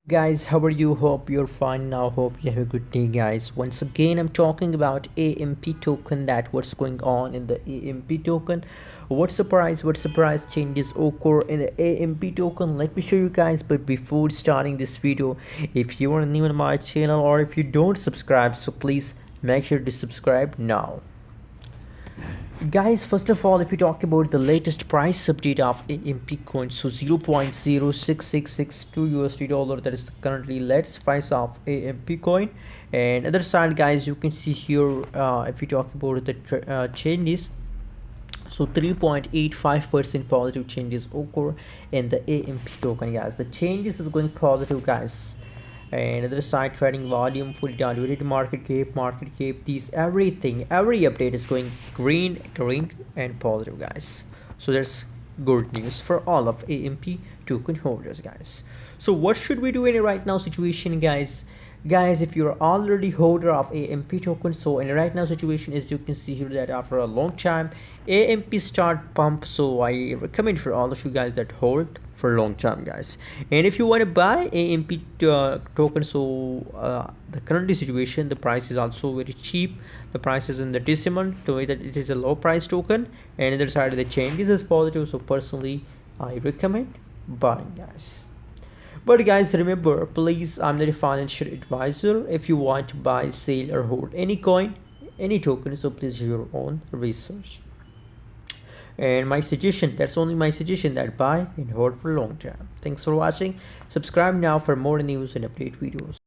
Guys, how are you? Hope you're fine now. Hope you have a good day, guys. Once again, I'm talking about AMP token. That what's going on in the AMP token. What surprise changes occur in the AMP token? Let me show you guys. But before starting this video, if you are new on my channel or if you don't subscribe, so please make sure to subscribe now. Guys, first of all, if we talk about the latest price update of AMP coin, so 0.06662 USD dollar, that is the currently latest price of AMP coin. And other side, guys, you can see here, if we talk about the changes, so 3.85% positive changes occur in the AMP token, guys. The changes is going positive, guys. And other side, trading volume, fully diluted market cap, these every update is going green and positive, guys. So that's good news for all of AMP token holders, guys. So what should we do in a right now situation, guys? If you're already holder of AMP token, so in a right now situation, as you can see here, that after a long time AMP start pump, so I recommend for all of you guys that hold for a long time, guys. And if you want to buy AMP token, so the current situation, the price is also very cheap. The price is in the decimal, to way that it is a low price token, and other side of the changes is positive. So personally, I recommend buying, guys. But guys, remember, please, I'm not a financial advisor. If you want to buy, sell, or hold any coin, any token, so please do your own research. And my suggestion, that's only my suggestion, that buy and hold for long term. Thanks for watching. Subscribe now for more news and update videos.